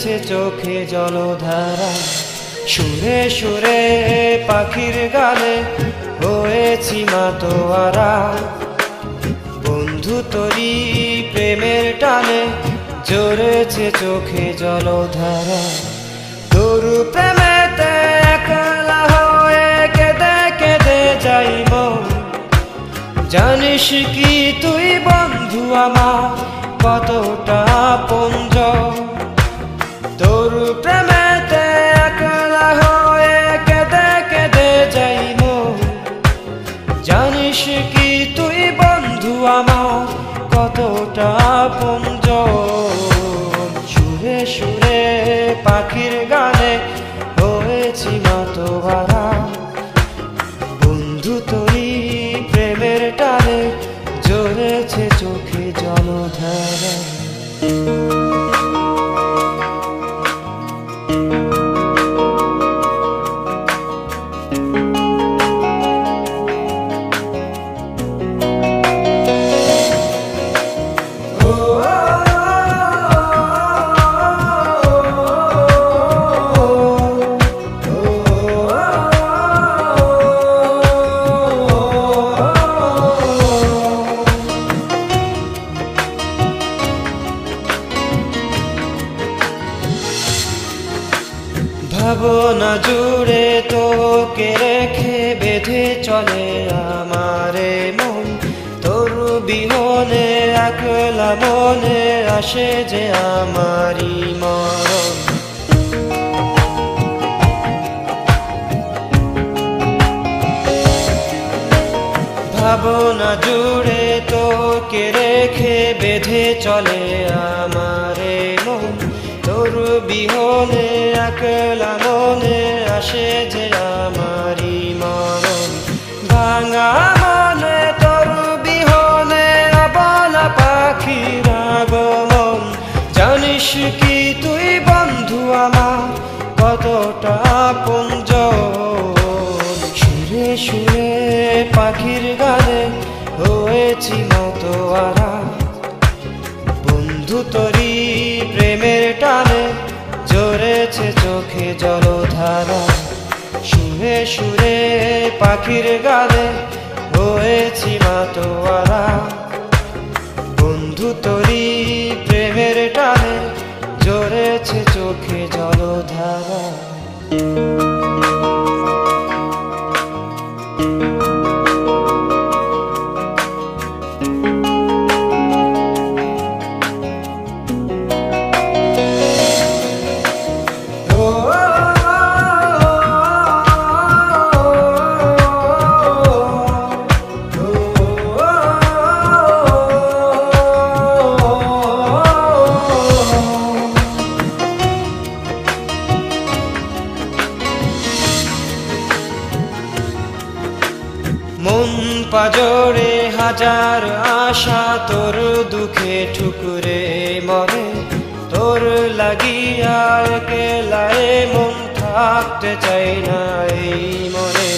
ঝরেছে চোখে জলধারা। সুরে সুরে পাখির গানে হয়েছি মাতোয়ারা। বন্ধু তোরি প্রেমের টানে ঝরেছে চোখে জলধারা। তোর প্রেমেতে একলা হয়ে কেঁদে কেঁদে যাই মন। জানিস কি তুই বন্ধু আমার কতটা আপনজন। তোর প্রেমেতে একলা হয়ে কেঁদে কেঁদে যাই মন। জানিস কি তুই বন্ধু আমার কতটা আপনজন। সুরে সুরে পাখির গানে হয়েছি মাতোয়ারা। বন্ধু তোরি প্রেমের টানে ঝরেছে চোখে জলধারা। ভাবনা জুড়ে তোকে রেখে বেঁধে চলে আমারে মন। তোর বিহনে একলা মনে আসে যে আমারই মরণ। ভাবনা জুড়ে তোকে রেখে বেঁধে চলে আমারে মন। তোর বিহনে একলা মনে আসে যে আমারই মরণ। ভাঙা মনে তোর বিহনে অবলা পাখির আগমন। জানিস কি তুই বন্ধু আমার কতটা আপনজন। সুরে সুরে পাখির গানে হয়েছি মাতোয়ারা। বন্ধু তোরি প্রেমের টানে ঝরেছে চোখে জলধারা। সুরে সুরে পাখির গানে হয়েছি মাতোয়ারা। বন্ধু তোরি প্রেমের টানে ঝরেছে চোখে জলধারা। মন পাজরে হাজার আশা তোর দুঃখে ঠুকুরে মরে। তোর লাগিয়া একলায় মন থাকতে চাই না এই মনে।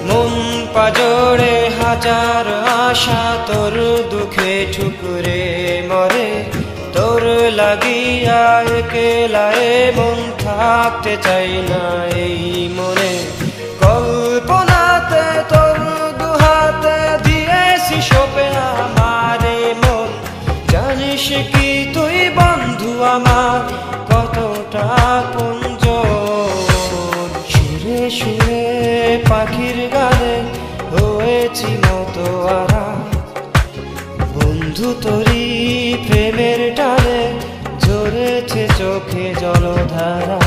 মন পাজরে হাজার আশা তোর দুঃখে ঠুকুরে মরে। তোর লাগিয়া একলায় মন থাকতে চাই না এই মনে। কল্পনাতে তোর দুহাতে দিয়েছি সপে আমারে মন। জানিস কি তুই বন্ধু আমার কতটা আপনজন। সুরে সুরে পাখির গানে হয়েছি মাতোয়ারা। বন্ধু তোরি প্রেমের টানে ঝরেছে চোখে জলধারা।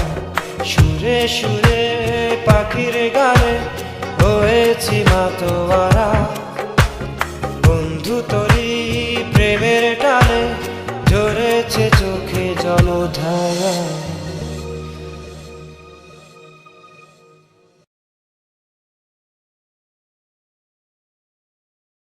সুরে সুরে পাখির গানে হয়েছি মাতোয়ারা। বন্ধু তোরি প্রেমের টানে